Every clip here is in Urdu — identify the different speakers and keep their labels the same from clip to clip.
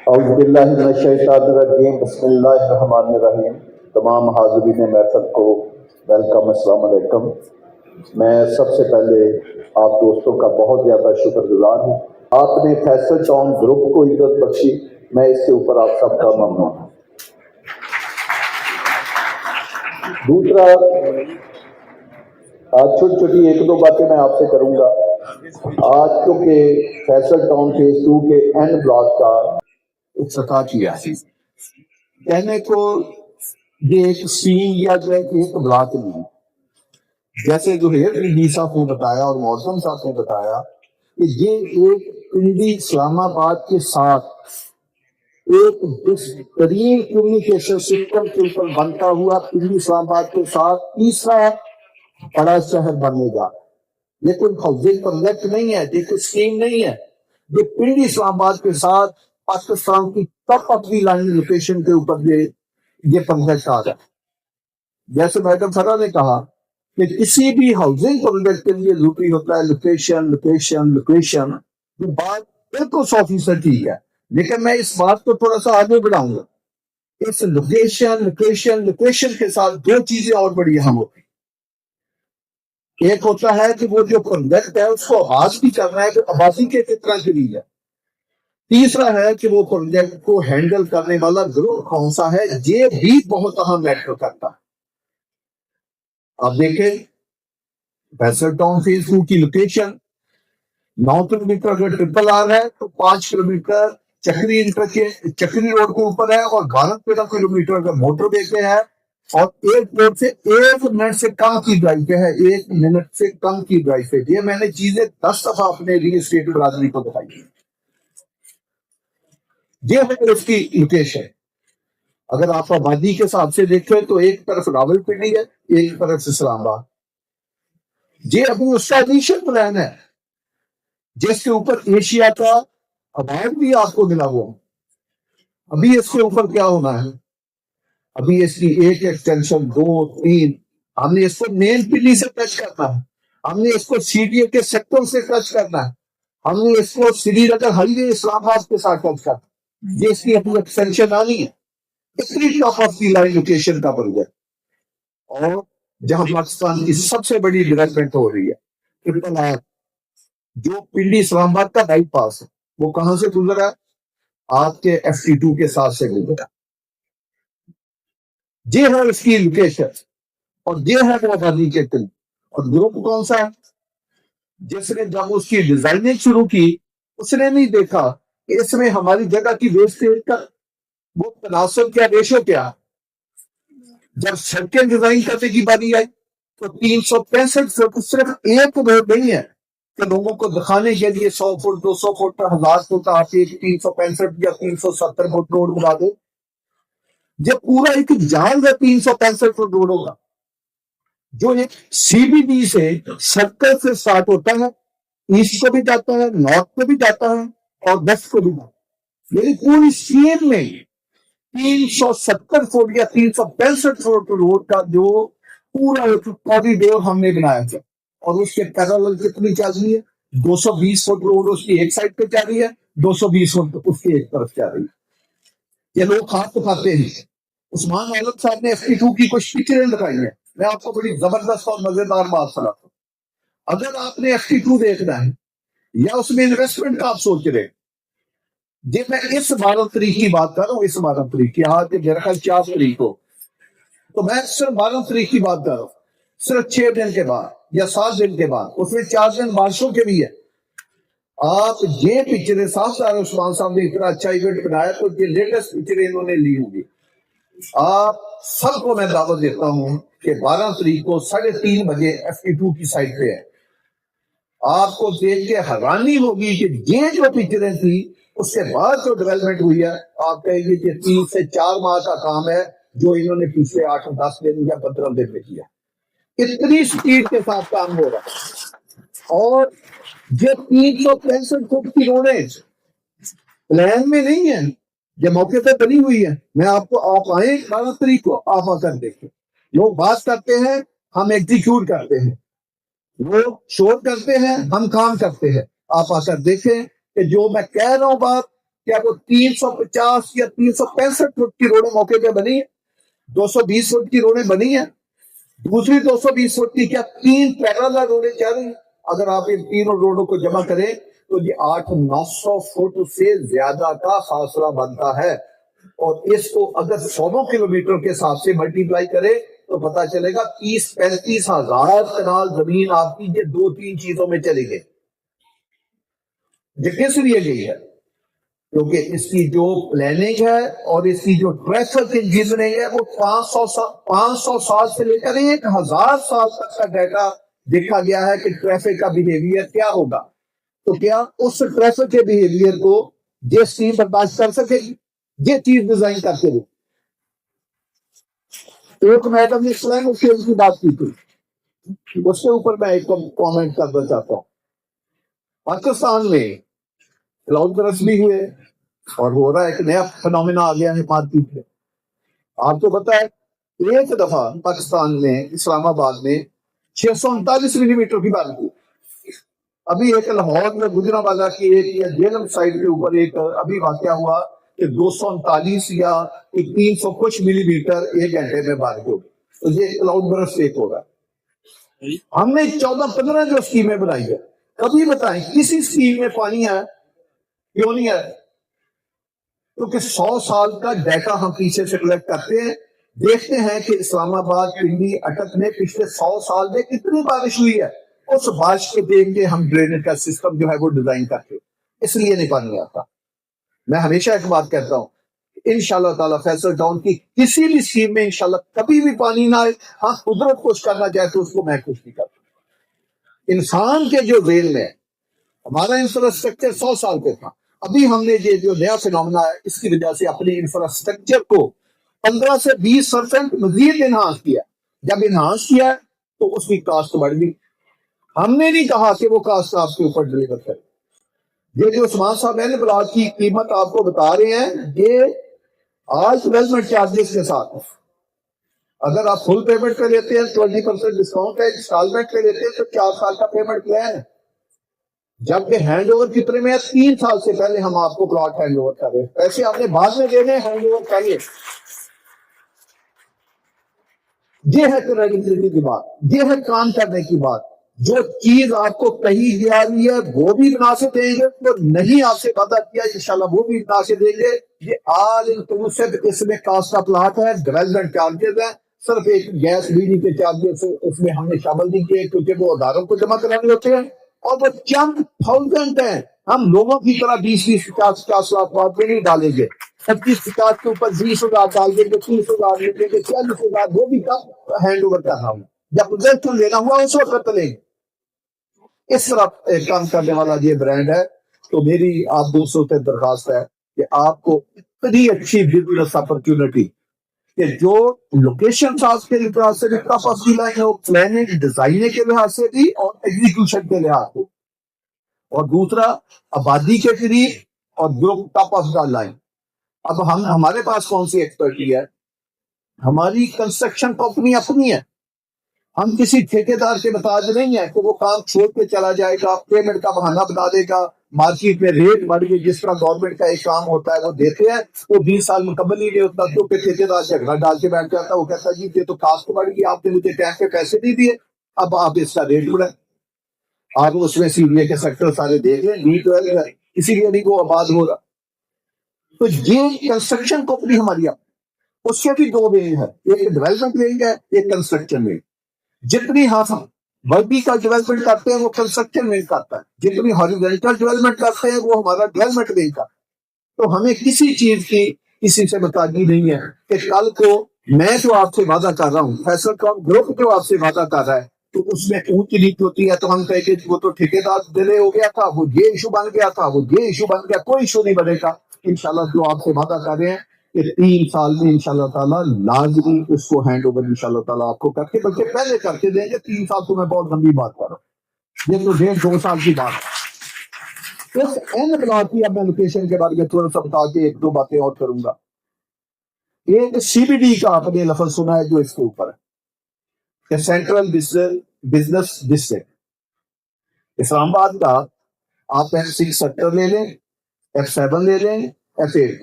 Speaker 1: اعوذ باللہ من الشیطان الرجیم، بسم اللہ الرحمن الرحیم۔ تمام حاضرین محفل کو ویلکم، السلام علیکم۔ میں سب سے پہلے آپ دوستوں کا بہت زیادہ شکر گزار ہوں، آپ نے فیصل ٹاؤن گروپ کو عزت بخشی، میں اس کے اوپر آپ سب کا ممنون ہوں۔ دوسرا، آج چھوٹی چھوٹی ایک دو باتیں میں آپ سے کروں گا۔ آج چونکہ فیصل ٹاؤن فیز 2 کے اینڈ بلاک کا افتتاح کیا ہے، کہنے کو یہ ایک سین یا جو ہے کہ ایک بلاک نہیں، جیسے جو ہے صاحب نے بتایا اور معظم صاحب نے بتایا کہ یہ ایک پنڈی اسلام آباد کے ساتھ ایک بہترین کمیونیکیشن سسٹم کے اوپر بنتا ہوا پنڈی اسلام آباد کے ساتھ تیسرا بڑا شہر بننے گا۔ یہ کوئی ہاؤسنگ پروجیکٹ نہیں ہے، یہ کوئی اسکیم نہیں ہے، یہ پنڈی اسلام آباد کے ساتھ پاکستان کی top of the line location کے اوپر یہ پروجیکٹ آ رہا ہے۔ جیسے میڈم فرا نے کہا کہ کسی بھی ہاؤسنگ پروجیکٹ کے لیے ضروری ہوتا ہے لوکیشن لوکیشن لوکیشن، یہ بات بالکل 100% ٹھیک ہے، لیکن میں اس بات کو تھوڑا سا آگے بڑھاؤں گا۔ اس لوکیشن لوکیشن لوکیشن کے ساتھ دو چیزیں اور بڑی اہم ہوتی ہیں۔ ایک ہوتا ہے کہ وہ جو پروجیکٹ ہے اس کو آغاز بھی کرنا ہے کہ آبادی کے کتنا قریب ہے۔ تیسرا ہے کہ وہ پروجیکٹ کو ہینڈل کرنے والا گروپ کون سا ہے، یہ بھی بہت اہم میٹر کرتا ہے۔ اب دیکھیں فیصل ٹاؤن فیز 2 کی لوکیشن 9 کلومیٹر اگر ٹرپل آر ہے تو 5 کلومیٹر چکری روڈ کے اوپر ہے، اور 12-13 کلومیٹر اگر موٹر وے پہ ہے، اور ایئرپورٹ سے 1 منٹ سے کم کی ڈرائیو پہ ہے، 1 منٹ سے کم کی ڈرائیو پہ۔ یہ میں نے چیزیں 10 دفعہ اپنے ریل اسٹیٹ برادری کو دکھائی ہے۔ یہ ہے اس کی لوکیشن۔ اگر آپ آبادی کے حساب سے دیکھیں تو ایک طرف راولپنڈی ہے، ایک طرف اسلام آباد۔ یہ ابھی اسٹیبلشن پلان ہے جس کے اوپر ایشیا کا اوارڈ بھی آپ کو ملا ہوا۔ ابھی اس کے اوپر کیا ہونا ہے، ابھی اس کی ایک ایکسٹینشن 2 3، ہم نے اس کو مین پنڈی سے ٹچ کرنا ہے، ہم نے اس کو سی ڈی اے کے سیکٹر سے ٹچ کرنا ہے، ہم نے اس کو سری نگر ہائی وے اسلام آباد کے ساتھ ٹچ کرنا ہے۔ یہ اس کی اپنی ایکسٹینشن آنی ہے، اتنی top of the line location کا پروجیکٹ، اور جہاں پاکستان کی سب سے بڑی ڈیولپمنٹ ہو رہی ہے ٹرپل آر، جو پنڈی اسلام آباد کا بائی پاس ہے، وہ کہاں سے گزرا ہے؟ آپ کے FT2 کے ساتھ سے گزرا۔ یہ ہے اس کی لوکیشن، اور یہ ہے آبادی کے قریب۔ اور گروپ کون سا ہے؟ جس نے جب اس کی ڈیزائننگ شروع کی اس نے نہیں دیکھا کہ اس میں ہماری جگہ کی ویسٹیج کا وہ تناسب کیا، ریشو کیا۔ جب سڑکیں ڈیزائن کرنے کی باری آئی تو 365 فٹ صرف ایک روڈ نہیں ہے کہ لوگوں کو دکھانے کے لیے 100 فٹ 200 فٹ 1000 فٹ آپ ایک 365 یا 370 فٹ روڈ بنا دے۔ یہ پورا ایک جال ہے 365 فٹ روڈ ہوگا، جو ایک سی بی ڈی سے سرکل سے سٹارٹ ہوتا ہے، ایسٹ کو بھی جاتا ہے، نارتھ کو بھی جاتا ہے، اور ویسٹ کو بھی جاتا ہے۔ یعنی پوری سین میں 370 فٹ یا 365 فٹ روڈ کا جو پورا کوریڈور ہم نے بنایا تھا، اور اس کے پیرالل کتنی چل رہی ہے؟ 220 فٹ روڈ اس کی ایک سائڈ پہ چل رہی ہے، 220 فٹ اس کی ایک طرف چل رہی ہے۔ یہ لوگ ہاتھ اٹھاتے ہیں۔ عثمان عالم صاحب نے FT2 کی کچھ پکچریں دکھائی ہیں، میں آپ کو بڑی زبردست اور مزیدار بات سناتا ہوں۔ اگر آپ نے FT2 دیکھنا ہے یا اس میں انویسٹمنٹ کا آپ سوچ رہے ہیں، جی میں اس 12 تاریخ کی بات کر رہا ہوں، اس 12 تاریخ کی، آج میرا خیال 4 تاریخ کو، تو میں صرف 12 تاریخ کی بات کر رہا ہوں، صرف 6 دن کے بعد یا 7 دن کے بعد، اس میں 4 دن بارشوں کے بھی ہے۔ آپ یہ پکچریں صاف سارے عثمان صاحب نے اتنا اچھا ایونٹ بنایا، تو یہ لیٹسٹ پکچریں انہوں نے لی ہوگی۔ آپ سب کو میں دعوت دیتا ہوں کہ 12 تاریخ کو 3:30 بجے FT2 کی سائٹ پہ ہے۔ آپ کو دیکھ کے حیرانی ہوگی کہ یہ جو پکچریں تھی اس کے بعد جو ڈیولپمنٹ ہوئی ہے، آپ کہیں گے کہ 3 سے 4 ماہ کا کام ہے جو انہوں نے پچھلے 8-10 دن یا 15 دن میں کیا۔ اتنی سپیڈ کے ساتھ کام ہو رہا ہے، اور یہ 365 فٹ کی روڈیں پلان میں نہیں ہے، یہ موقع پہ بنی ہوئی ہے۔ میں آپ کو، آپ آئیں 12 تاریخ کو، آپ آ کر دیکھیں۔ لوگ بات کرتے ہیں، ہم ایگزیکیوٹ کرتے ہیں، وہ شور کرتے ہیں، ہم کام کرتے ہیں۔ آپ آ کر دیکھیں کہ جو میں کہہ رہا ہوں بات کیا وہ 350 یا 365 فٹ کی روڈیں موقع پہ بنی ہیں؟ 220 فٹ کی روڈیں بنی ہیں؟ دوسری 220 فٹ کی کیا 3 پیرالل روڈیں چل رہی ہیں؟ اگر آپ ان تینوں روڈوں کو جمع کریں تو یہ 800-900 فٹ سے زیادہ کا فاصلہ بنتا ہے، اور اس کو اگر 100 کلومیٹر کے حساب سے ملٹیپلائی کرے تو پتا چلے گا 30-35 ہزار کنال زمین آپ کی یہ 2-3 چیزوں میں چلی گئی۔ یہ کس لیے گئی ہے؟ کیونکہ اس کی جو پلاننگ ہے اور اس کی جو ٹریفک انجینئرنگ ہے وہ 500 سال سے لے کر 1000 سال تک کا ڈیٹا دیکھا گیا ہے کہ ٹریفک کا بیہیویئر کیا ہوگا۔ تو کیا اس ٹریفک کے بیہیویئر کو یہ اسٹیم برداشت کر سکے گی؟ یہ چیز ڈیزائن کر کے دی۔ ایک میڈم نے اسلام فیل کی بات کی تھی، اس کے اوپر میں ایک کامنٹ کرنا چاہتا ہوں۔ پاکستان میں کلاؤڈ برس بھی ہوئے اور ہو رہا ہے ایک نیا فنومینا آ گیا ہے مارکیٹ میں۔ آپ کو پتا ہے ایک دفعہ پاکستان میں اسلام آباد میں 639 ملی میٹر کی بارش ہوئی۔ ابھی ایک لاہور میں گجرانوالہ کی ایک جیلم سائڈ کے اوپر ایک ابھی واقعہ ہوا کہ 239 یا 300 کچھ ملی میٹر ایک گھنٹے میں بارش ہوگی۔ تو یہ کلاؤڈ برس ایک ہوگا۔ ہم نے 14-15 جو اسکیمیں بنائی ہے، کبھی بتائیں کسی اسکیم میں پانی ہے؟ کیوں نہیں ہے؟ کیونکہ 100 سال کا ڈیٹا ہم پیچھے سے کلیکٹ کرتے ہیں، دیکھتے ہیں کہ اسلام آباد، پنڈی، اٹک میں پچھلے 100 سال میں کتنی بارش ہوئی ہے، اس بارش کے دیکھ کے ہم ڈرینیج کا سسٹم جو ہے وہ ڈیزائن کرتے ہیں۔ اس لیے نہیں پانی آتا۔ میں ہمیشہ ایک بات کہتا ہوں، انشاءاللہ تعالیٰ فیصل ٹاؤن کی کسی بھی اسکیم میں انشاءاللہ کبھی بھی پانی نہ آئے۔ ہاں قدرت خوش کرنا چاہے تو اس کو میں خوش نہیں کرتا۔ انسان کے جو ذہن میں ہمارا انفراسٹرکچر 100 سال پہ تھا، ابھی ہم نے یہ جو نیا فنومینا ہے اس کی وجہ سے اپنی انفراسٹرکچر کو 15 سے 20% مزید انہانس کیا۔ جب انہانس کیا تو اس کی کاسٹ بڑھ گئی۔ ہم نے نہیں کہا کہ وہ کاسٹ آپ کے اوپر ڈلیور کرے۔ یہ جو عثمان صاحب نے بلاک کی قیمت آپ کو بتا رہے ہیں، یہ آج ڈیولپمنٹ چارجز کے ساتھ ہے۔ اگر آپ فل پیمنٹ پہ لیتے ہیں 20% ڈسکاؤنٹ ہے، انسٹالمنٹ پہ لیتے ہیں تو 4 سال کا پیمنٹ پلان ہے۔ جبکہ ہینڈ اوور کتنے میں ہے؟ 3 سال سے پہلے ہم آپ کو پلاٹ ہینڈ اوور کریں، پیسے آپ نے بعد میں دینے، ہینڈ اوور کریے۔ یہ ہے کریڈیبلٹی کی بات، یہ ہے کام کرنے کی بات۔ جو چیز آپ کو کہی جا رہی ہے وہ بھی بنا سے دیں گے، تو نہیں آپ سے وعدہ کیا انشاءاللہ وہ بھی بنا سے دیں گے۔ یہ آل انکلوسیو اس میں کاسٹ آف پلاٹ ہے، ڈیولپمنٹ چارجز ہیں، صرف ایک گیس بجلی کے چارجز اس میں ہم نے شامل نہیں کیے کیونکہ وہ اداروں کو جمع کرانے ہوتے ہیں، اور وہ چند تھاؤزینڈ ہیں۔ ہم لوگوں کی طرح 20-50 لاکھ بات میں نہیں ڈالیں گے۔ 25-50 کے اوپر 20,000 ڈال دیں گے، 30,000 لے دیں گے، 40,000، وہ بھی کب ہینڈ اوور کرنا ہوں جب ریزلٹ لینا ہوا اس وقت لیں گے۔ اس طرح کام کرنے والا یہ برانڈ ہے۔ تو میری آپ دوستوں سے درخواست ہے کہ آپ کو اتنی اچھی بزنس اپرچونٹی کہ جو لوکیشن آپ کے لحاظ سے بھی top of the line who, planning design کے لحاظ سے بھی اور ایگزیکیوشن کے لحاظ سے، اور دوسرا آبادی کے قریب اور group top of the line. اب ہمارے پاس کون سی ایکسپرٹی ہے؟ ہماری کنسٹرکشن کمپنی اپنی ہے، ہم کسی ٹھیکیدار کے محتاج نہیں ہیں کہ وہ کام چھوڑ کے چلا جائے گا، پیمنٹ کا بہانہ بنا دے گا، مارکیٹ میں ریٹ بڑھ گئی۔ جس طرح گورنمنٹ کا ایک کام ہوتا ہے وہ دیتے ہیں، وہ 20 سال مکمل ہی نہیں ہوتا، کیونکہ ٹھیکیدار جھگڑا ڈال کے بیٹھ جاتا ہے، وہ کہتا ہے جی یہ تو کاسٹ بڑھ گئی، آپ نے مجھے ٹائم پہ پیسے نہیں دیے، اب آپ اس کا ریٹ بڑھائیں۔ آپ اس میں سی بی اے کے سیکٹر سارے دیکھ لیں، D12 ہے، اسی لیے نہیں وہ آباد ہو رہا۔ تو یہ کنسٹرکشن کمپنی ہماری اس کے بھی 2 ونگ ہے، ایک ڈیولپمنٹ ونگ ہے، ایک کنسٹرکشن ونگ۔ جتنی ہم وربی کا ڈیولپمنٹ کرتے ہیں وہ کنسٹرکشن ونگ کرتا ہے، جتنی ہاریزونٹل ڈیولپمنٹ کرتے ہیں وہ ہمارا ڈیولپمنٹ ونگ کرتا ہے۔ تو ہمیں کسی چیز کی کسی سے محتاجی نہیں ہے کہ کل کو میں جو آپ سے وعدہ کر رہا ہوں، فیصل ٹاؤن گروپ جو آپ سے وعدہ کر رہا ہے، تو اس میں اونچ نیچ ہوتی ہے تو ہم کہیں کہ وہ تو ٹھیکیدار ڈیلے ہو گیا تھا، وہ یہ ایشو بن گیا تھا، وہ یہ ایشو بن گیا، کوئی ایشو نہیں بنے گا۔ انشاءاللہ جو آپ سے وعدہ کر رہے ہیں کہ 3 سال میں انشاءاللہ تعالیٰ لازمی اس کو ہینڈ اوور انشاءاللہ تعالیٰ آپ کو کر کے، بلکہ پہلے کر کے دیں گے۔ 3 سال تو میں بہت لمبی بات کر رہا ہوں، یہ تو 1.5-2 سال کی بات ہے۔ اس این بلاک کی اب میں لوکیشن کے بارے میں تھوڑا سا بتا کے 1-2 باتیں اور کروں گا۔ ایک سی بی ڈی کا آپ نے لفظ سنا ہے جو اس کے اوپر ہے کہ سینٹرل بزنس ڈسٹرکٹ اسلام آباد کا۔ آپ F6 سیکٹر لے لیں، F7 لے لیں، ایسے ایک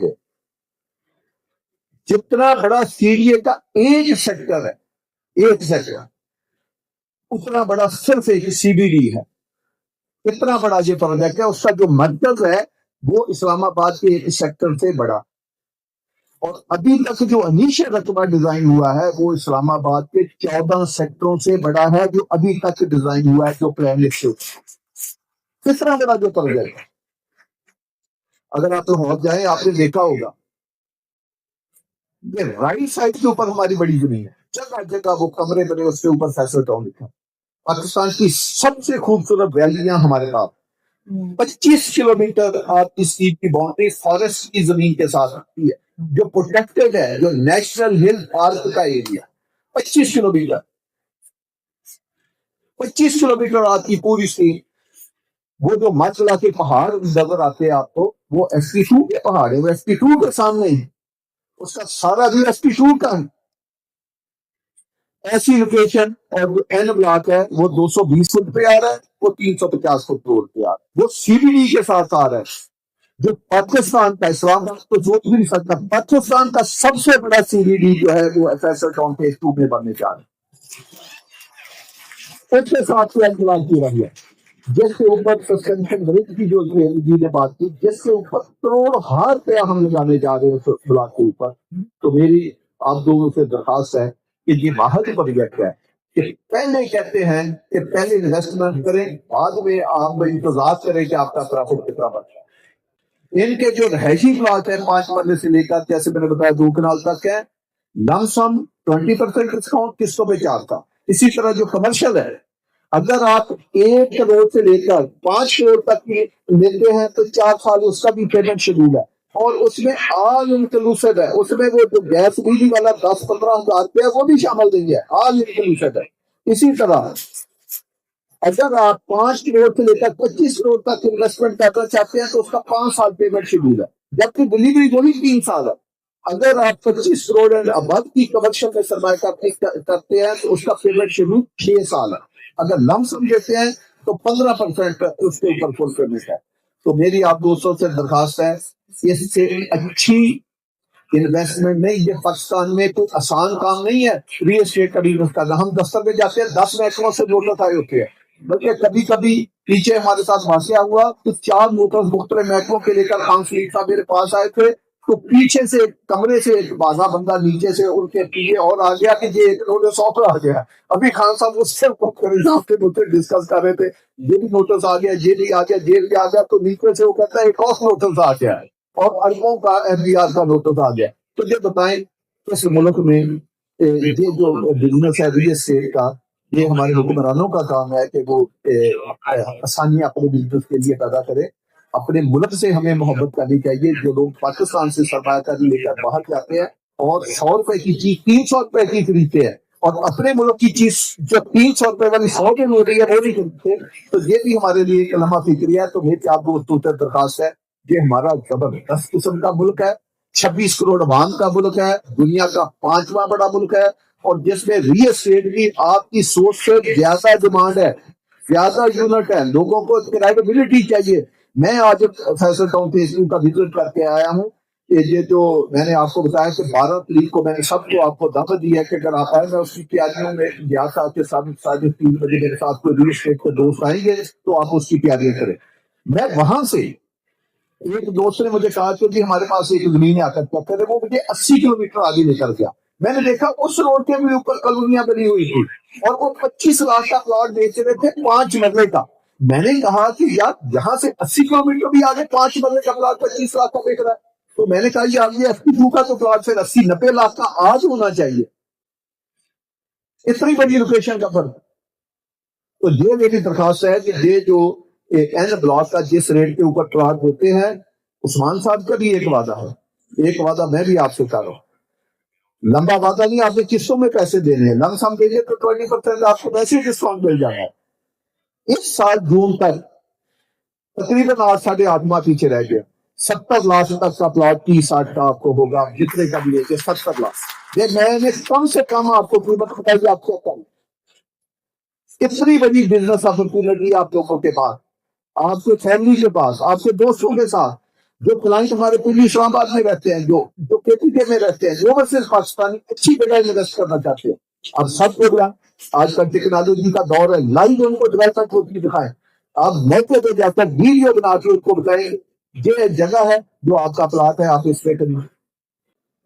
Speaker 1: جتنا بڑا سی ڈی اے کا ایک سیکٹر ہے، ایک سیکٹر، اتنا بڑا صرف ایک سی بی ڈی ہے. اتنا بڑا یہ پروجیکٹ ہے، اس کا جو مرکز ہے وہ اسلام آباد کے ایک سیکٹر سے بڑا. اور ابھی تک جو انیشل رقبہ ڈیزائن ہوا ہے وہ اسلام آباد کے 14 سیکٹروں سے بڑا ہے جو ابھی تک ڈیزائن ہوا ہے، جو پلان لسٹ سے. کتنا بڑا جو پروجیکٹ ہے. اگر آپ لاہور جائیں آپ نے دیکھا ہوگا یہ رائٹ سائڈ کے اوپر ہماری بڑی زمین ہے، جگہ جگہ وہ کمرے بنے، اس کے اوپر فیصل ٹاؤن لکھا. پاکستان کی سب سے خوبصورت ویلیاں ہمارے پاس. 25 کلومیٹر آپ کی سیٹ کی باؤنڈری فارسٹ کی زمین کے ساتھ رکھتی ہے، جو پروٹیکٹڈ ہے، جو نیشنل ہل پارک کا ایریا. 25 کلومیٹر 25 کلومیٹر آپ کی پوری سیٹ. وہ جو مچلا کے پہاڑ نظر آتے ہیں آپ کو، وہ SP2 کے پہاڑ ہے، وہ SP2 کے سامنے ہے، اس کا سارا بھی SP2 کا ہے. ایسی لوکیشن. اور جو این بلاک ہے وہ 220 فٹ پہ آ رہا ہے، وہ 350 فٹ روڈ پہ آ رہا ہے، وہ سی بی ڈی کے ساتھ آ رہا ہے. جو پاکستان کا، اسلام آباد تو سوچ بھی نہیں سکتا، پاکستان کا سب سے بڑا سی بی ڈی جو ہے وہ فیصل ٹاؤن فیز 2 میں بننے جا رہا ہے. اس کے ساتھ کوئی انتظام کی رہی ہے، جس کے اوپر سسپینشن برج کی جو جی نے بات کی، جس کے اوپر کروڑ ہار پہ ہم لگانے جا رہے ہیں اس بلاک کے اوپر. تو میری آپ دونوں سے درخواست ہے کہ یہ واحد پروجیکٹ ہے کہ پہلے کہتے ہیں کہ پہلے انویسٹمنٹ کریں، بعد میں آپ انتظار کریں کہ آپ کا پرافٹ کتنا بچا. ان کے جو رہائشی پلاٹ ہے 5 مرلے سے لے کر جیسے میں نے بتایا 2 کنال تک ہے، لم سم 20% ڈسکاؤنٹ قسطوں پہ 4 کا. اسی طرح جو کمرشل ہے، اگر آپ 1 کروڑ سے لے کر 5 کروڑ تک لیتے ہیں تو 4 سال اس کا بھی پیمنٹ شیڈول ہے، اور اس میں آل انکلوسیو ہے. اس میں وہ جو گیس بجلی والا 10-15 ہزار روپے ہے وہ بھی شامل نہیں ہے، آل انکلوسیو ہے. اسی طرح اگر آپ 5 کروڑ سے لے کر 25 کروڑ تک انویسٹمنٹ کرنا چاہتے ہیں تو اس کا 5 سال پیمنٹ شیڈول ہے، جبکہ ڈلیوری وہ بھی 3 سال ہے. اگر آپ 25 کروڑ ابد کی کمرشل میں سرمایہ کرتے ہیں تو اس کا پیمنٹ شیڈول 6 سال ہے. اگر لم سم دیتے ہیں تو 15% اس کے اوپر فل پیمنٹ ہے. تو میری آپ دوستوں سے درخواست ہے، اس سے اچھی انویسٹمنٹ نہیں. یہ پاکستان میں کوئی آسان کام نہیں ہے ریل اسٹیٹ کا بزنس کرنا. ہم دفتر میں جاتے ہیں 10 محکموں سے نوٹس آئے ہوتے ہیں، بلکہ کبھی کبھی پیچھے ہمارے ساتھ واقعہ ہوا تو 4 نوٹس مختلف محکموں کے لے کر خان سلیق صاحب میرے پاس آئے تھے، تو پیچھے سے کمرے سے ایک بازا بندہ نیچے سے ان کے پیچھے اور آ گیا کہ یہ ایک نوٹس اور آ گیا. ابھی خان صاحب اس سے ڈسکس کر رہے تھے، یہ بھی نوٹس آ گیا، یہ بھی آ گیا، یہ بھی آ گیا. تو نیچے سے وہ کہتا ہے ایک اور نوٹس آ گیا ہے، اور اربوں کا FBR کا نوٹس آ گیا. تو یہ بتائیں اس ملک میں یہ جو بزنس ہے ریل اسٹیٹ کا، یہ ہمارے حکمرانوں کا کام ہے کہ وہ آسانیاں اپنے بزنس کے لیے پیدا کرے. اپنے ملک سے ہمیں محبت کرنی چاہیے. جو لوگ پاکستان سے سرمایہ کاری لے کر باہر جاتے ہیں اور 100 روپے کی چیز 300 روپے کی خریدتے ہیں، اور اپنے ملک کی چیز جو 300 روپے والی 100 کی مل رہی ہے وہ نہیں خریدتے، تو یہ بھی ہمارے لیے ایک لمحہ فکری ہے. تو میری آپ دوستوں سے درخواست ہے، یہ ہمارا زبردست قسم کا ملک ہے، 26 کروڑ عوام کا ملک ہے، دنیا کا 5واں بڑا ملک ہے، اور جس میں ریل اسٹیٹ بھی آپ کی سوچ سے زیادہ ڈیمانڈ ہے، زیادہ یونٹ ہے. لوگوں کو کرائبلٹی چاہیے. میں آج فیصل ٹاؤن فیس 2 کا وزٹ کر کے آیا ہوں کہ یہ جو میں نے آپ کو بتایا کہ 12 تاریخ کو میں نے سب کو آپ کو دعوت دی ہے کہ اگر آپ آئے، میں اس کی تیاریوں میں گیا تھا کہ 3:30 بجے میرے ساتھ کوئی ریل اسٹیٹ کے دوست آئیں گے تو آپ اس کی تیاریاں کریں. میں وہاں سے ایک دوست نے مجھے کہا کہ جی ہمارے پاس ایک زمین آ کر وہ مجھے 80 کلومیٹر آگے لے کر گیا. میں نے دیکھا اس روڈ کے بھی اوپر کالونیاں بنی ہوئی تھی، اور وہ 25 لاکھ کا پلاٹ بیچ رہے تھے 5 مرلے کا. میں نے کہا کہ یار یہاں سے 80 کلومیٹر بھی آگے 5 مرلے کا پلاٹ 25 لاکھ کا بیچ رہا ہے. تو میں نے کہا یار یہ SP2 کا تو پلاٹ پھر 80-90 لاکھ کا آج ہونا چاہیے. اتنی بڑی لوکیشن کا فرق. تو یہ میری درخواست ہے کہ یہ جو این بلاک کا جس ریٹ کے اوپر پلاٹ ہوتے ہیں، عثمان صاحب کا بھی ایک وعدہ ہے، ایک وعدہ میں بھی آپ سے کر رہا ہوں، لمبا وعدہ نہیں، آپ نے قسطوں میں پیسے دینے ہیں. لم سم دیجیے تو 20% آپ کو ویسے ہی ڈسکاؤنٹ مل جائے گا. اس سال جون تک تقریباً 8-8.5 ماہ پیچھے رہ گیا. 70 لاکھ تک کا پلاٹ 30-60 کا آپ کو ہوگا، جتنے کا بھی لے کے 70 لاکھ. یہ میں نے کم سے کم آپ کو قیمت بتائی، آپ کو کم. اتنی بڑی بزنس اپرچونٹی آپ لوگوں کے پاس، آپ کے فیملی کے پاس، آپ کے دوستوں کے ساتھ. جو کلائنٹ ہمارے پوری اسلام آباد میں رہتے ہیں، جو جو کے پی کے میں رہتے ہیں، جو مسلم پاکستانی اچھی جگہ انویسٹ کرنا چاہتے ہیں، اب سب کو آج کل ٹیکنالوجی کا دور ہے، لائیو ان کو ڈیولپمنٹ ہوتی دکھائیں، آپ موقع پہ جا کر ویڈیو بنا کے ان کو بتائیں یہ جگہ ہے جو آپ کا پلاٹ ہے، آپ اس پہ کریے۔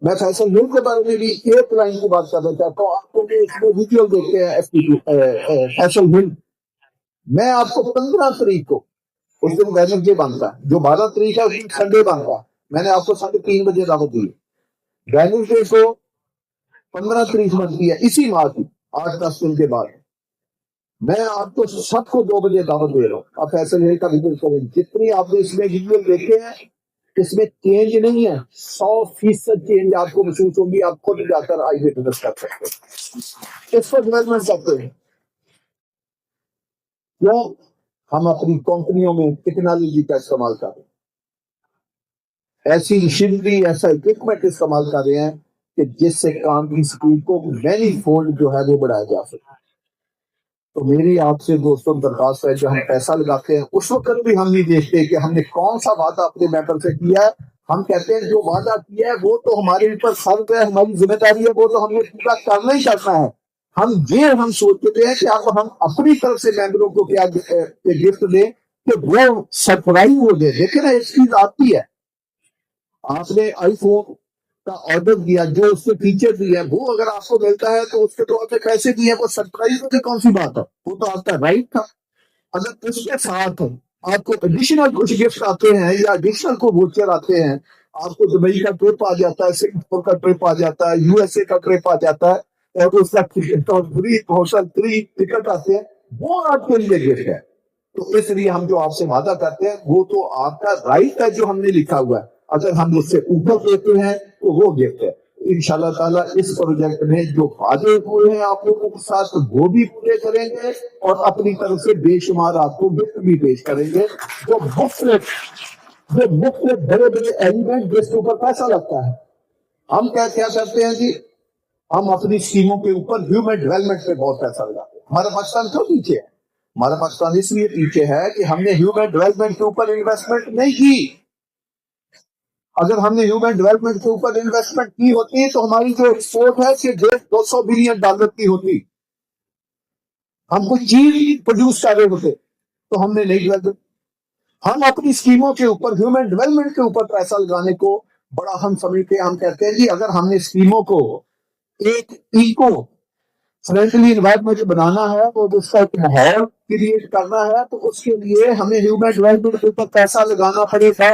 Speaker 1: میں فیصل ہل کے بارے میں بھی ایک لائن کی بات کرنا چاہتا ہوں، آپ کو اس میں ویڈیو دیکھتے ہیں فیصل ہل، میں آپ کو 15 تاریخ کو، اس دن ویڈنسڈے بنتا ہے، جو 12 تاریخ ہے اس دن سنڈے بنتا ہے، میں نے آپ کو 3:30 بجے دعوت دی، ویڈنسڈے کو 15 تاریخ بنتی ہے اسی ماہ کی 8-10 دن کے بعد، میں آپ کو سب کو 2 بجے دعوت دے رہا ہوں، آپ فیصل ہل کا وزٹ کریں، جتنی آپ نے اس میں ویڈیو دیکھے ہیں اس میں چینج نہیں ہے، 100% چینج آپ کو محسوس ہوگی، آپ خود جا کر آئی وٹنس کر سکتے ہیں، اس پر ڈیولپمنٹ کرتے ہیں، کیوں ہم اپنی کمپنیوں میں ٹیکنالوجی کا استعمال کر رہے ہیں، ایسی مشینری ایسا اکوپمنٹ استعمال کر رہے ہیں کہ جس سے کام کی سپیڈ کو مینی فولڈ جو ہے وہ بڑھایا جا سکے۔ تو میری آپ سے دوستوں درخواست ہے، جو ہم پیسہ لگاتے ہیں اس وقت بھی ہم نہیں دیکھتے کہ ہم نے کون سا وعدہ اپنے ممبر سے کیا ہے، ہم کہتے ہیں جو وعدہ کیا ہے وہ تو ہمارے اوپر فرض ہے، ہماری ذمہ داری ہے، وہ تو ہم نے پورا کرنا ہی کرنا ہے، ہم سوچتے ہیں کہ اب ہم اپنی طرف سے ممبروں کو کیا گفٹ دیں کہ وہ سرپرائز ہو دے، دیکھیں نا ایک چیز آتی ہے، آپ نے آئی فون کا آرڈر دیا، جو اس کے فیچر دی ہے وہ اگر آپ کو ملتا ہے تو اس کے تو آپ نے پیسے دیے، وہ سرپرائز ہوتی کون سی بات ہے، وہ تو آپ کا رائٹ تھا۔ اگر اس کے ساتھ آپ کو ایڈیشنل کچھ گفٹ آتے ہیں یا ایڈیشنل کو ووچر آتے ہیں، آپ کو دبئی کا ٹرپ آ جاتا ہے، سنگاپور کا ٹرپ آ جاتا ہے، یو ایس اے کا ٹرپ آ جاتا ہے، اور اس کا ہوٹل فری ٹکٹ آتے ہیں، وہ آپ کے لیے گفٹ ہے۔ تو اس لیے ہم جو آپ سے وعدہ کرتے ہیں وہ تو آپ کا رائٹ ہے جو ہم نے لکھا ہوا ہے، اگر ہم اس سے اوپر دیتے ہیں تو وہ گفٹ ہے۔ انشاءاللہ تعالیٰ اس پروجیکٹ میں جو وعدے ہوئے ہیں آپ لوگوں کے ساتھ وہ بھی پورے کریں گے، اور اپنی طرف سے بے شمار آپ کو گفٹ بھی پیش کریں گے، جو مختلف بڑے بڑے ایلیمنٹ جس کے اوپر پیسہ لگتا ہے۔ ہم کیا کرتے ہیں جی، ہم اپنی اسکیموں کے اوپر ہیومن ڈیولپمنٹ پہ بہت پیسہ لگاتے ہیں۔ ہمارا پاکستان کیوں پیچھے ہے؟ ہمارا پاکستان اس لیے پیچھے ہے کہ ہم نے ہیومن ڈیولپمنٹ کے اوپر انویسٹمنٹ نہیں کی۔ اگر ہم نے ہیومن ڈیولپمنٹ کے اوپر انویسٹمنٹ کی ہوتی تو ہماری جو ایکسپورٹ ہے کہ $200 بلین کی ہوتی، ہم کوئی چیز پروڈیوس کر رہے ہوتے، تو ہم نے نہیں ڈیولپمنٹ، ہم اپنی اسکیموں کے اوپر ہیومن ڈیولپمنٹ کے اوپر پیسہ لگانے کو بڑا ہم سمجھتے ہیں۔ ہم کہتے ہیں جی اگر ہم نے اسکیموں کو ایک ایکو فرینڈلی انوائرمنٹ بنانا ہے، تو اس کا ایک ماحول کریٹ کرنا ہے، تو اس کے لیے ہمیں ہیومن ڈیولپمنٹ کے اوپر پیسہ لگانا پڑے گا۔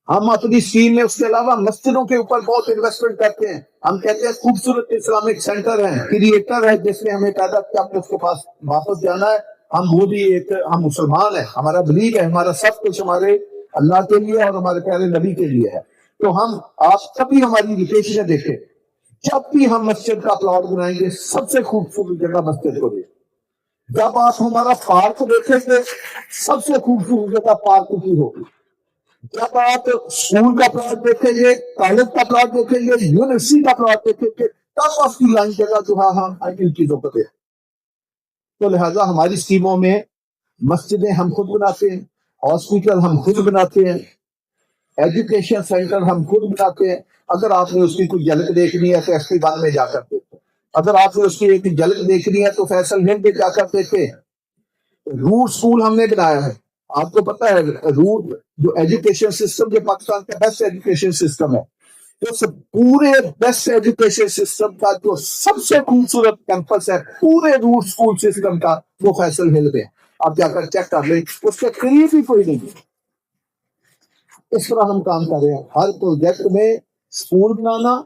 Speaker 1: ہم اپنی اسکیم میں اس کے علاوہ مسجدوں کے اوپر بہت انویسٹمنٹ کرتے ہیں، ہم کہتے ہیں خوبصورت اسلامک سینٹر ہے، کریٹر ہے جس نے ہمیں پیدا کیا، ہم اس کے پاس واپس جانا ہے، ہم وہ بھی ہم مسلمان ہیں، ہمارا بلیف ہے، ہمارا سب کچھ ہمارے اللہ کے لیے اور ہمارے پیارے نبی کے لیے ہے۔ تو ہم آپ کبھی ہماری ریپیشنیں دیکھیں، جب بھی ہم مسجد کا پلاٹ بنائیں گے سب سے خوبصورت جگہ مسجد کو دیں، جب آپ ہمارا پارک دیکھیں گے سب سے خوبصورت جگہ پارک کی ہوگی، جب آپ اسکول کا پلاٹ دیکھیں گے، کالج کا پلاٹ دیکھیں گے، یونیورسٹی کا پلاٹ دیکھیں گے، تب آپ کی لائن جگہ جو ہے ہم ان چیزوں کو دیں۔ تو لہٰذا ہماری اسکیموں میں مسجدیں ہم خود بناتے ہیں، ہاسپٹل ہم خود بناتے ہیں، ایجوکیشن سینٹر ہم خود بناتے ہیں۔ اگر آپ نے اس کی کوئی جھلک دیکھنی ہے تو ایس پی 1 میں جا کر دیکھیں، اگر آپ نے اس کی ایک جھلک دیکھنی ہے تو فیصل ہند میں جا کر دیکھیں۔ روٹ اسکول ہم نے بنایا ہے، آپ کو پتا ہے روٹ جو ایجوکیشن سسٹم جو پاکستان کا بیسٹ ایجوکیشن سسٹم ہے، اس پورے بیسٹ ایجوکیشن سسٹم کا جو سب سے خوبصورت کیمپس ہے پورے روٹ اسکول سسٹم کا، وہ فیصل ہل میں، آپ جا کر چیک کر لیں، اس کے قریب ہی کوئی نہیں۔ اس طرح ہم کام کر رہے ہیں، ہر پروجیکٹ میں اسکول بنانا،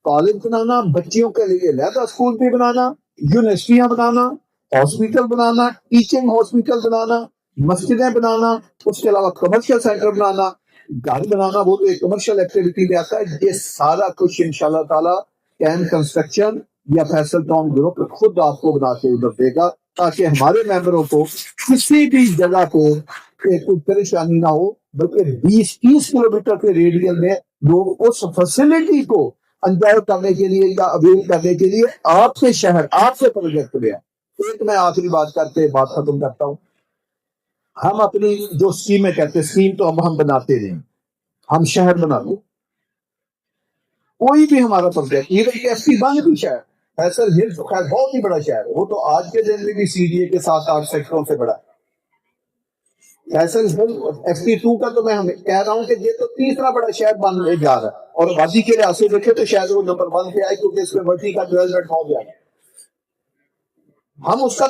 Speaker 1: کالج بنانا، بچیوں کے لیے علیحدہ اسکول بھی بنانا، یونیورسٹیاں بنانا، ہاسپٹل بنانا، ٹیچنگ ہاسپٹل بنانا، مسجدیں بنانا، اس کے علاوہ کمرشل سینٹر بنانا، گھر بنانا، وہ تو ایک کمرشل ایکٹیویٹی میں آتا ہے۔ یہ سارا کچھ انشاءاللہ تعالیٰ کین کنسٹرکشن یا فیصل ٹاؤن گروپ خود آپ کو بنا کے ادھر دے گا، تاکہ ہمارے ممبروں کو کسی بھی جگہ کو کوئی پریشانی نہ ہو، بلکہ 20-30 کلومیٹر کے ریڈیل میں لوگ اس فیسلٹی کو انجوائے کرنے کے لیے یا اویل کرنے کے لیے آپ کے شہر، آپ کے پروجیکٹ میں ہے۔ ایک میں آخری بات کر کے بات ختم کرتا ہوں، ہم اپنی جو اسکیمیں کہتے ہیں، اسکیم تو اب ہم بناتے نہیں، ہم شہر بناتے، کوئی بھی ہمارا پروجیکٹ، ایون کہ ایف سی بند بھی شہر، فیصل ہل تو خیر بہت ہی بڑا شہر ہے، وہ تو آج کے دن میں بھی سی ڈی اے کے 7-8 سیکٹروں سے بڑا ہے۔ فیصل ہل ایف سی 2 کا تو میں کہہ رہا ہوں کہ یہ تو تیسرا بڑا شہر بننے جا رہا ہے، اور آبادی کے لحاظ سے دیکھے تو شاید وہ نمبر 1 پہ آئے، کیونکہ اس میں وسیع کا ڈیولپمنٹ ہو گیا۔ ہم اس کا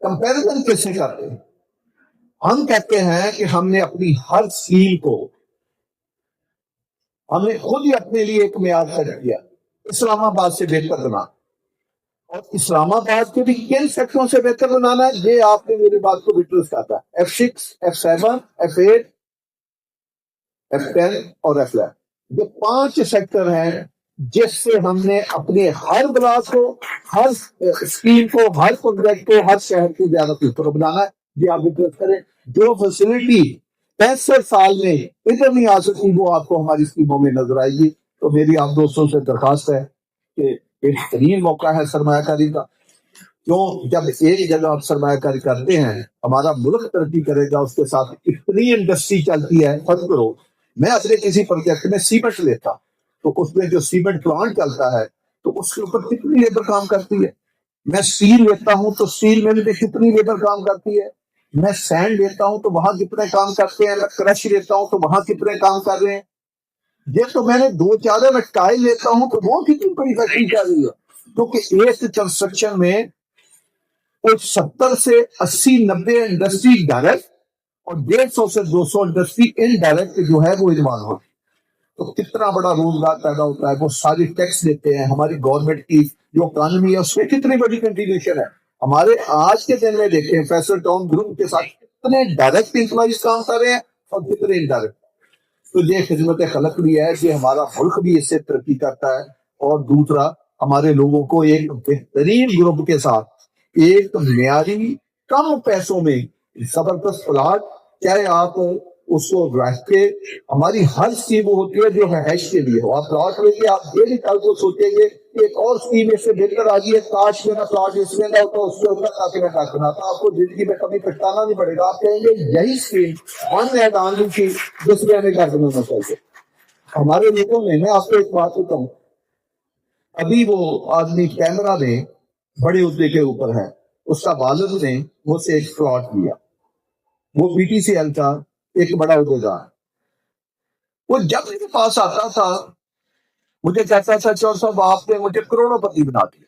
Speaker 1: کمپیریزن کس سے کرتے ہیں؟ ہم کہتے ہیں کہ ہم نے اپنی ہر اسکیم کو ہم نے خود ہی اپنے لیے ایک معیار طے کیا، اسلام آباد سے بہتر بنا، اور اسلام آباد کے بھی کن سیکٹروں سے بہتر بنانا ہے، یہ آپ نے میری بات کو وٹنس کرتا ہے۔ F6 F7 F8 F10 اور F11، یہ 5 سیکٹر ہیں جس سے ہم نے اپنے ہر بلاک کو، ہر اسکیم کو، ہر پروجیکٹ کو، ہر شہر کو زیادہ بہتر بنانا ہے۔ یہ آپ وٹنس کریں، جو فیسلٹی 65 سال میں ادھر نہیں آ سکتی وہ آپ کو ہماری اسکیموں میں نظر آئے گی۔ تو میری آپ دوستوں سے درخواست ہے کہ بہترین موقع ہے سرمایہ کاری کا، کیوں جب ایک جگہ آپ سرمایہ کاری کرتے ہیں ہمارا ملک ترقی کرے گا، اس کے ساتھ اتنی انڈسٹری چلتی ہے۔ فرض کرو میں اپنے کسی پروجیکٹ میں سیمنٹ لیتا، تو اس میں جو سیمنٹ پلانٹ چلتا ہے تو اس کے اوپر کتنی لیبر کام کرتی ہے۔ میں اسٹیل لیتا ہوں تو اسٹیل میں بھی کتنی لیبر کام کرتی ہے۔ میں سینڈ لیتا ہوں تو وہاں کتنے کام کرتے ہیں، میں کرش لیتا ہوں تو وہاں کتنے کام کر رہے ہیں۔ یہ تو میں نے 2-4 میں ٹائل لیتا ہوں تو وہ کتنی بڑی فیکٹری چل رہی ہے، کیونکہ ایک کنسٹرکشن میں 70 سے 80-90 انڈسٹری ڈائریکٹ اور 150 سے 200 انڈسٹری انڈائریکٹ جو ہے وہ انوالو ہوتی ہے۔ تو کتنا بڑا روزگار پیدا ہوتا ہے، وہ ساری ٹیکس دیتے ہیں، ہماری گورنمنٹ کی جو اکانومی ہے اس میں کتنی بڑی کنٹریبیوشن ہے۔ ہمارے آج کے دن میں دیکھیں فیصل ٹاؤن گروپ کے ساتھ کتنے ڈائریکٹ امپلائیز کام کر رہے ہیں اور کتنے انڈائریکٹ۔ تو یہ خدمت خلق بھی ہے کہ ہمارا ملک بھی اس سے ترقی کرتا ہے، اور دوسرا ہمارے لوگوں کو ایک بہترین گروپ کے ساتھ ایک معیاری کم پیسوں میں زبردست پلاٹ، چاہے آپ اس کو رکھ کے ہماری ہر اسکیم ہوتی ہے جو رہائش کے لیے ہو، آپ پلاٹ لیں گے، آپ یہ نہیں کل کو سوچیں گے کہ ایک اور اسکیم اس سے بہتر آ گئی ہے، کاش میرا پلاٹ اس میں نہ ہوتا، اس کے اوپر تاکہ میں کاٹ بناتا، آپ کو زندگی میں کبھی پچھتانا نہیں پڑے گا۔ آپ کہیں گے یہی اسکیم ون اینڈ اونلی تھی جس میں ہمیں گھر بنانا چاہیے۔ ہمارے لوگوں میں میں آپ کو ایک بات بتاؤں، ابھی وہ آدمی کیمرہ میں بڑے عہدے کے اوپر ہے، اس کا والد نے وہ سے ایک پلاٹ لیا، وہ بی ٹی سی ایل کا ایک بڑا عہدیدار، وہ جب میرے پاس آتا تھا مجھے کہتا تھا چور صاحب آپ نے مجھے کروڑوں پتی بنا دیا۔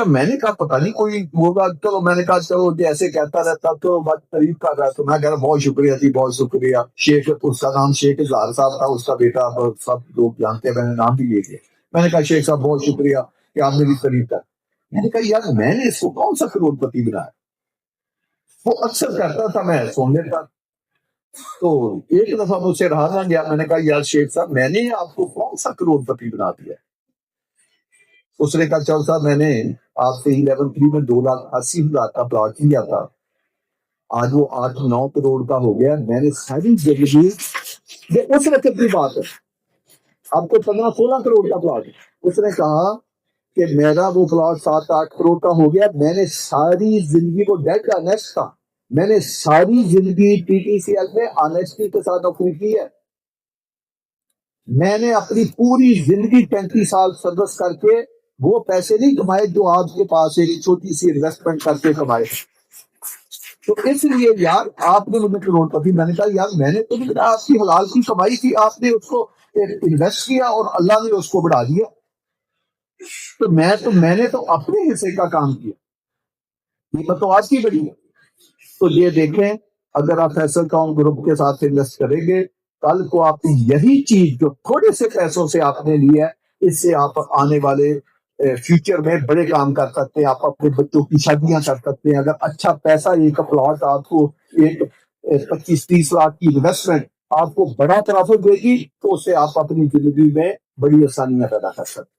Speaker 1: میں نے کہا پتہ نہیں کوئی ہوگا، چلو میں نے کہا چلو ایسے کہتا رہتا تو بات تعریف کر رہا، تو میں کہہ رہا بہت شکریہ جی، بہت شکریہ۔ شیخ، اس کا نام شیخ اظہار صاحب تھا، اس کا بیٹا سب لوگ جانتے ہیں، میں نے نام بھی لے لیا۔ میں نے کہا شیخ صاحب بہت شکریہ کہ آپ میری تعریف کر۔ میں نے کہا یار میں نے اس کو کون سا کروڑ پتی بنایا؟ وہ اکثر کرتا تھا، میں سن لیتا۔ تو ایک دفعہ مجھ سے رہا نہ گیا، میں نے کہا یار شیخ صاحب میں نے آپ کو کون سا کروڑ پتی بنا دیا؟ اس نے کہا چور صاحب میں نے آپ سے 11 میں 2,80,000 کا پلاٹ لیا تھا، آج وہ 8-9 کروڑ کا ہو گیا۔ میں نے ساری زندگی، یہ اس وقت کی بات ہے، آپ کو 15-16 کروڑ کا پلاٹ ہے۔ اس نے کہا کہ میرا وہ پلاٹ 7-8 کروڑ کا ہو گیا، میں نے ساری زندگی، وہ ڈیڈ کا نیکسٹ تھا، میں نے ساری زندگی ٹی ٹی سی ایل میں آنیسٹی کے ساتھ نوکری کی ہے۔ میں نے اپنی پوری زندگی 35 سال سروس کر کے وہ پیسے نہیں کمائے جو آپ کے پاس ایک چھوٹی سی انویسٹمنٹ کر کے کمائے۔ تو اس لیے یار آپ نے مجھے کروڑ پتی، میں نے کہا یار میں نے تو نہیں، آپ کی حلال کی کمائی تھی، آپ نے اس کو انویسٹ کیا اور اللہ نے اس کو بڑھا دیا۔ تو میں نے تو اپنے حصے کا کام کیا، قیمت تو آج کی بڑی ہے۔ تو یہ دیکھیں اگر آپ فیصل ٹاؤن گروپ کے ساتھ انویسٹ کریں گے، کل کو آپ یہی چیز جو تھوڑے سے پیسوں سے آپ نے لی ہے، اس سے آپ آنے والے فیوچر میں بڑے کام کر سکتے ہیں، آپ اپنے بچوں کی شادیاں کر سکتے ہیں۔ اگر اچھا پیسہ ایک پلاٹ آپ کو ایک 25-30 لاکھ کی انویسٹمنٹ آپ کو بڑا پروفٹ دے گی، تو اس سے آپ اپنی زندگی میں بڑی آسانیاں پیدا کر سکتے ہیں۔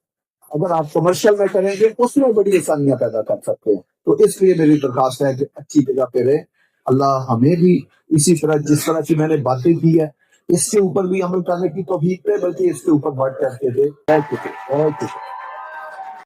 Speaker 1: اگر آپ کمرشل میں کریں گے اس میں بڑی آسانیاں پیدا کر سکتے ہیں۔ تو اس لیے میری درخواست ہے کہ اچھی جگہ پہ رہے۔ اللہ ہمیں بھی اسی طرح جس طرح کی میں نے باتیں کی ہے اس سے اوپر بھی عمل کرنے کی توفیق دے، بلکہ اس کے اوپر بڑھ کر کے دے۔ بہت شکریہ، بہت شکریہ۔